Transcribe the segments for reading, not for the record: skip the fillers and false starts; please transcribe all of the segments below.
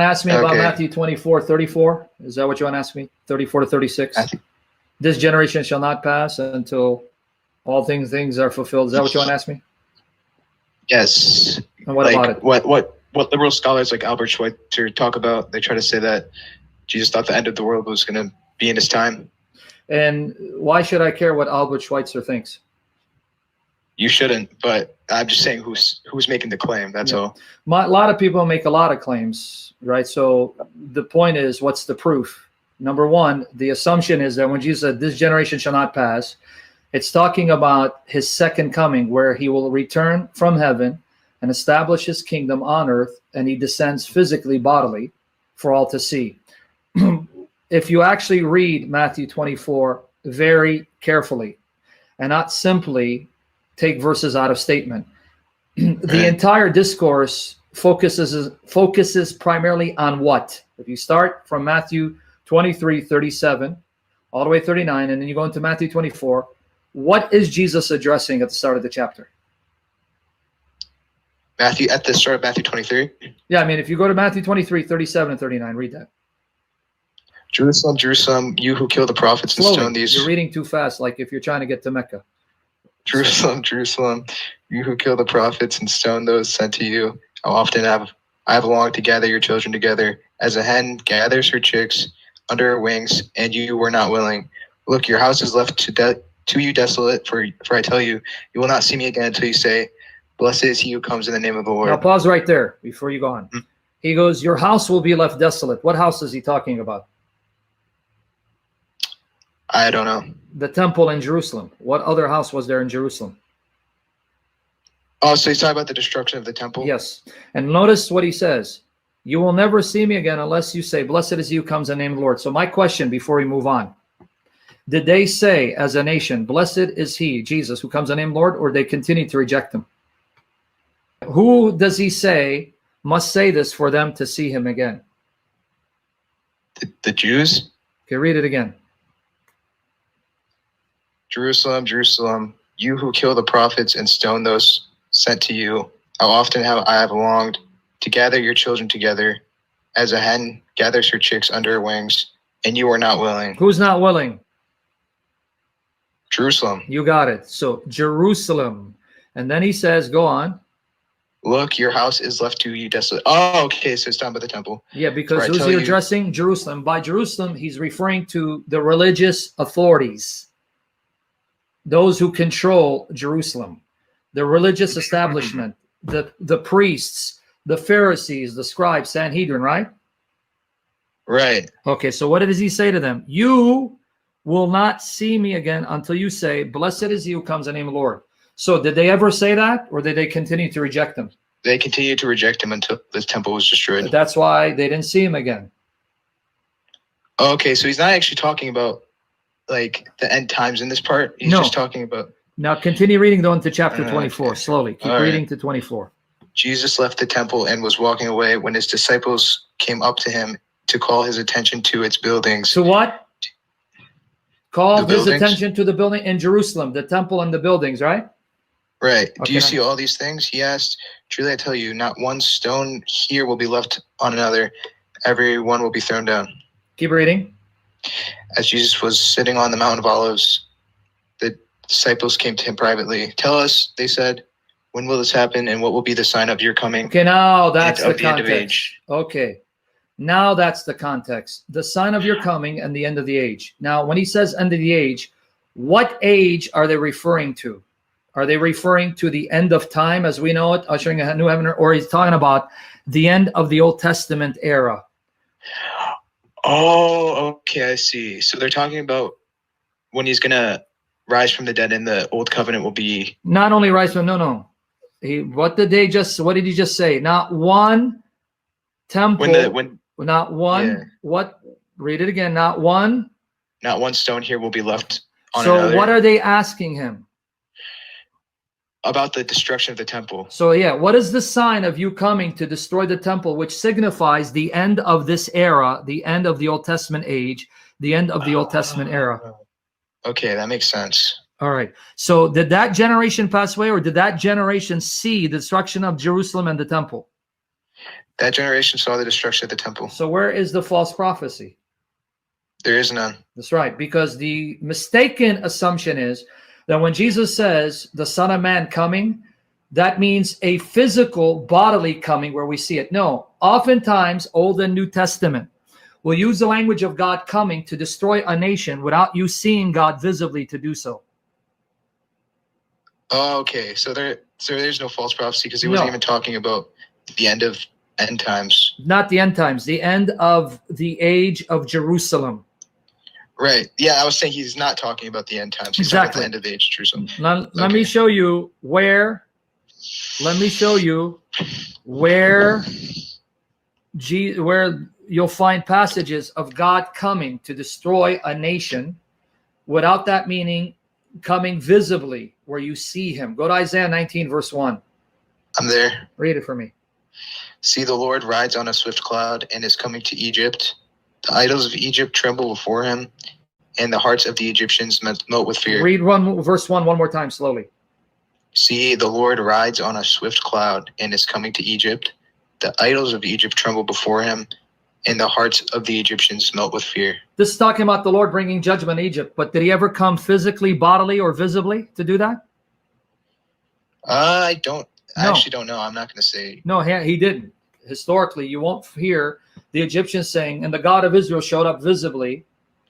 to ask me about Okay. Matthew 24:34? Is that what you want to ask me? 34 to 36? This generation shall not pass until all things are fulfilled. Is that what you want to ask me? Yes. And what like, about it? What liberal scholars like Albert Schweitzer talk about, they try to say that Jesus thought the end of the world was going to be in his time. And why should I care what Albert Schweitzer thinks? You shouldn't, but I'm just saying who's making the claim. That's all. A lot of people make a lot of claims, right? So the point is, what's the proof? Number one, the assumption is that when Jesus said, this generation shall not pass, it's talking about his second coming, where he will return from heaven and establish his kingdom on earth, and he descends physically, bodily, for all to see. If you actually read Matthew 24 very carefully and not simply take verses out of statement, the entire discourse focuses primarily on what? If you start from Matthew 23:37 all the way 39, and then you go into Matthew 24, what is Jesus addressing at the start of the chapter? Matthew, at the start of Matthew 23? Yeah, I mean, if you go to Matthew 23:37 and 39, read that. Jerusalem, Jerusalem, you who kill the prophets and stone these. You're reading too fast, like if you're trying to get to Mecca. Jerusalem, Jerusalem, you who kill the prophets and stone those sent to you. How often I have longed to gather your children together, as a hen gathers her chicks under her wings, and you were not willing. Look, your house is left to you desolate, for I tell you, you will not see me again until you say, blessed is he who comes in the name of the Lord. Now pause right there before you go on. He goes, your house will be left desolate. What house is he talking about? I don't know. The temple in Jerusalem. What other house was there in Jerusalem? Oh, so he's talking about the destruction of the temple? Yes. And notice what he says. You will never see me again unless you say, blessed is he who comes in the name of the Lord. So my question before we move on, did they say as a nation, blessed is he, Jesus, who comes in the name of the Lord, or they continue to reject him? Who does he say must say this for them to see him again? The Jews? Okay, read it again. Jerusalem, Jerusalem, you who kill the prophets and stone those sent to you. How often I have longed to gather your children together, as a hen gathers her chicks under her wings, and you are not willing. Who's not willing? Jerusalem. You got it. So Jerusalem. And then he says, go on. Look, your house is left to you desolate. Oh, okay, so it's down by the temple. Yeah, because who's he addressing? Jerusalem. By Jerusalem, he's referring to the religious authorities, those who control Jerusalem, the religious establishment, the priests, the Pharisees, the scribes, Sanhedrin, right? Right. Okay, so what does he say to them? You will not see me again until you say, blessed is he who comes in the name of the Lord. So did they ever say that, or did they continue to reject him? They continued to reject him until the temple was destroyed. That's why they didn't see him again. Okay, so he's not actually talking about like the end times in this part. He's just talking about. Now continue reading though into chapter 24. Okay. Slowly. Keep reading to 24. Jesus left the temple and was walking away when his disciples came up to him to call his attention to its buildings. To what? Call his attention to the building in Jerusalem, the temple and the buildings, right? Right. Okay. Do you see all these things? He asked. Truly I tell you, not one stone here will be left on another. Every one will be thrown down. Keep reading. As Jesus was sitting on the Mount of Olives, the disciples came to him privately. Tell us, they said, when will this happen, and what will be the sign of your coming? Okay, now that's the end of context. age? Okay, now that's the context. The sign of your coming and the end of the age. Now, when he says end of the age, what age are they referring to? Are they referring to the end of time as we know it, ushering a new heaven, or he's talking about the end of the Old Testament era? Oh, okay, I see. So they're talking about when he's going to rise from the dead and the old covenant will be... Not only rise from, no. What did he just say? Not one temple, not one, yeah. What? Read it again. Not one stone here will be left on another. So what are they asking him? About the destruction of the temple. So yeah, what is the sign of you coming to destroy the temple, which signifies the end of this era, the end of the Old Testament age, the end of the Old Testament era? Okay, that makes sense. All right. So did that generation pass away, or did that generation see the destruction of Jerusalem and the temple? That generation saw the destruction of the temple. So where is the false prophecy? There is none. That's right, because the mistaken assumption is that when Jesus says the Son of Man coming, that means a physical bodily coming where we see it. No, oftentimes Old and New Testament will use the language of God coming to destroy a nation without you seeing God visibly to do so. Oh, okay. So there's no false prophecy because he wasn't even talking about the end times. Not the end times, the end of the age of Jerusalem. Right. Yeah, I was saying he's not talking about the end times. He's talking about the end of the age of Jerusalem. Let me show you where. Let me show you where you'll find passages of God coming to destroy a nation without that meaning coming visibly where you see him. Go to Isaiah 19 verse 1. I'm there. Read it for me. See, the Lord rides on a swift cloud and is coming to Egypt. The idols of Egypt tremble before him, and the hearts of the Egyptians melt with fear. Read verse 1 one more time slowly. See, the Lord rides on a swift cloud and is coming to Egypt. The idols of Egypt tremble before him, and the hearts of the Egyptians melt with fear. This is talking about the Lord bringing judgment in Egypt, but did he ever come physically, bodily, or visibly to do that? I actually don't know. I'm not going to say. No, he didn't. Historically, you won't hear the Egyptians saying, and the God of Israel showed up visibly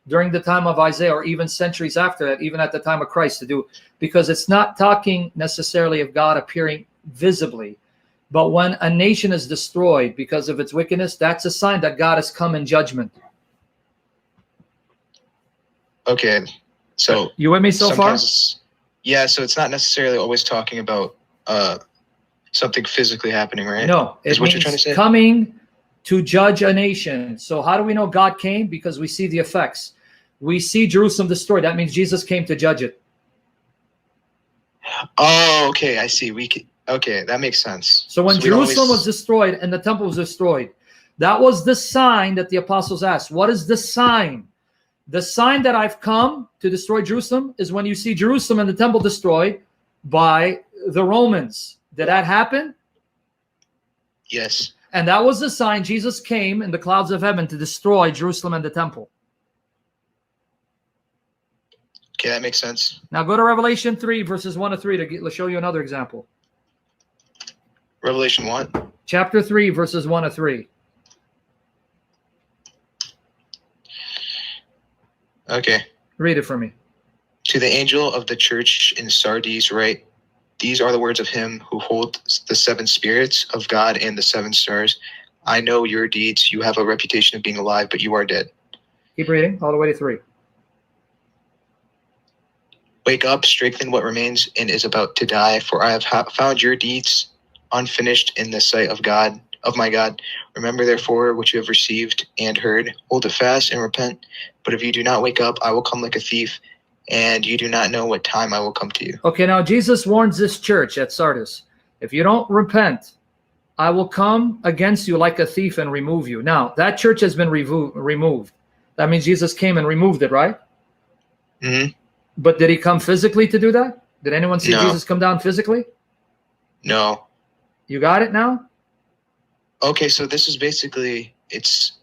during the time of Isaiah or even centuries after that, even at the time of Christ to do, because it's not talking necessarily of God appearing visibly. But when a nation is destroyed because of its wickedness, that's a sign that God has come in judgment. Okay. So you with me so far? Yeah, so it's not necessarily always talking about something physically happening, right? No, it what you're trying to say? Coming to judge a nation. So how do we know God came? Because we see the effects. We see Jerusalem destroyed. That means Jesus came to judge it. Oh, okay, I see. Okay, that makes sense. So when Jerusalem was destroyed and the temple was destroyed, that was the sign that the apostles asked. What is the sign? The sign that I've come to destroy Jerusalem is when you see Jerusalem and the temple destroyed by the Romans. Did that happen? Yes. And that was the sign Jesus came in the clouds of heaven to destroy Jerusalem and the temple. Okay, that makes sense. Now go to Revelation 3, verses 1 to 3 to show you another example. Revelation 1? Chapter 3, verses 1 to 3. Okay. Read it for me. To the angel of the church in Sardis write, these are the words of him who holds the 7 spirits of God and the 7 stars. I know your deeds. You have a reputation of being alive, but you are dead. Keep reading all the way to 3. Wake up, strengthen what remains and is about to die, for I have found your deeds unfinished in the sight of God, of my God. Remember therefore what you have received and heard. Hold it fast and repent. But if you do not wake up, I will come like a thief, and you do not know what time I will come to you. Okay, now Jesus warns this church at Sardis, if you don't repent, I will come against you like a thief and remove you. Now, that church has been removed. That means Jesus came and removed it, right? Mm-hmm. But did he come physically to do that? Did anyone see Jesus come down physically? No. You got it now? Okay, so this is basically, it's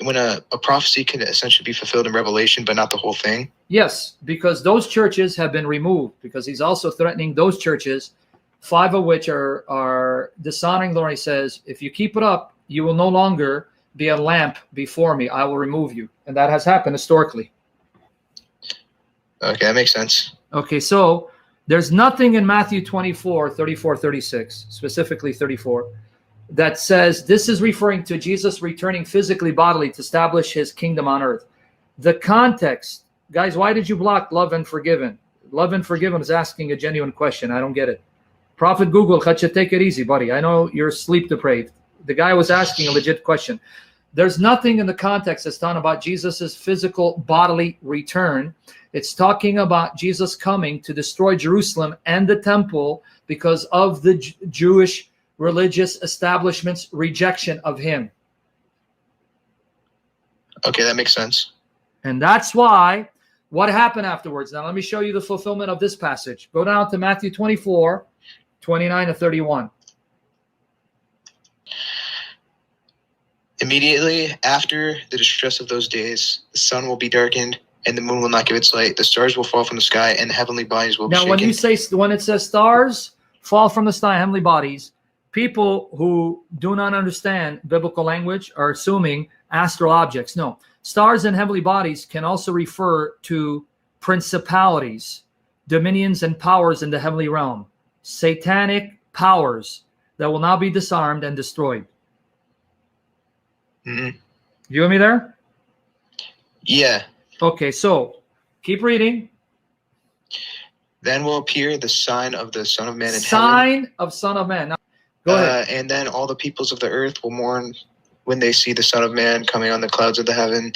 when a prophecy can essentially be fulfilled in Revelation, but not the whole thing. Yes, because those churches have been removed, because he's also threatening those churches, 5 of which are dishonoring the Lord. He says, if you keep it up, you will no longer be a lamp before me. I will remove you. And that has happened historically. Okay, that makes sense. Okay, so there's nothing in Matthew 24, 34, 36, specifically 34, that says this is referring to Jesus returning physically, bodily to establish his kingdom on earth. The context, guys, why did you block love and forgiven? Love and forgiven is asking a genuine question. I don't get it. Prophet Google, Khacha, take it easy, buddy. I know you're sleep depraved. The guy was asking a legit question. There's nothing in the context that's talking about Jesus's physical bodily return. It's talking about Jesus coming to destroy Jerusalem and the temple because of the Jewish religious establishment's rejection of him. Okay, that makes sense. And that's why, what happened afterwards? Now, let me show you the fulfillment of this passage. Go down to Matthew 24, 29 to 31. Immediately after the distress of those days, the sun will be darkened, and the moon will not give its light. The stars will fall from the sky, and the heavenly bodies will be Now, shaken. when it says stars fall from the sky, heavenly bodies, people who do not understand biblical language are assuming astral objects. No, stars and heavenly bodies can also refer to principalities, dominions, and powers in the heavenly realm, satanic powers that will not be disarmed and destroyed. Mm-hmm. You with me there? Yeah. Okay, so keep reading. Then will appear the sign of the Son of Man in heaven. Sign of Son of Man. Now, go ahead. And then all the peoples of the earth will mourn when they see the Son of Man coming on the clouds of the heaven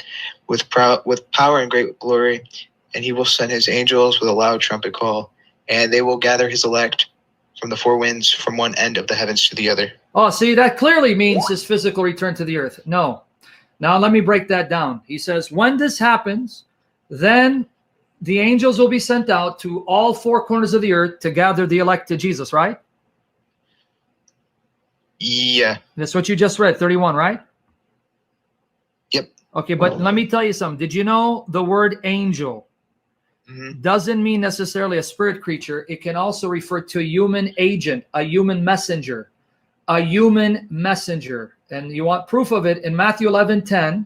with power and great glory. And he will send his angels with a loud trumpet call, and they will gather his elect from the four winds, from one end of the heavens to the other. Oh, see, that clearly means his physical return to the earth. No. Now, let me break that down. He says, when this happens, then the angels will be sent out to all four corners of the earth to gather the elect to Jesus, right? Yeah. That's what you just read, 31, right? Yep. Okay, but let me tell you something. Did you know the word angel doesn't mean necessarily a spirit creature? It can also refer to a human agent, a human messenger, a human messenger. And you want proof of it in Matthew 11:10,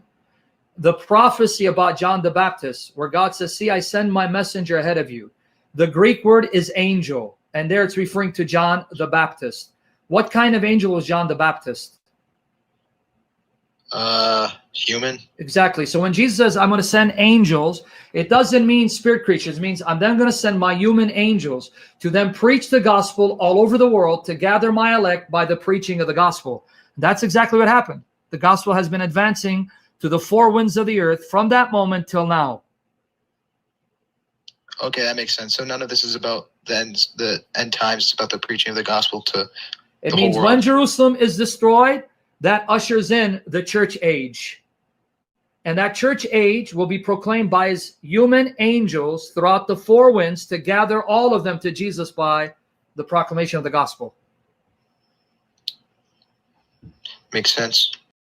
the prophecy about John the Baptist, where God says, see, I send my messenger ahead of you. The Greek word is angel, and there it's referring to John the Baptist. What kind of angel was John the Baptist? Human. Exactly. So when Jesus says, I'm going to send angels, it doesn't mean spirit creatures. It means I'm then going to send my human angels to then preach the gospel all over the world, to gather my elect by the preaching of the gospel. That's exactly what happened. The gospel has been advancing to the four winds of the earth from that moment till now. Okay, that makes sense. So none of this is about the end times. It's about the preaching of the gospel to it means when Jerusalem is destroyed, that ushers in the church age. And that church age will be proclaimed by his human angels throughout the four winds to gather all of them to Jesus by the proclamation of the gospel. Makes sense.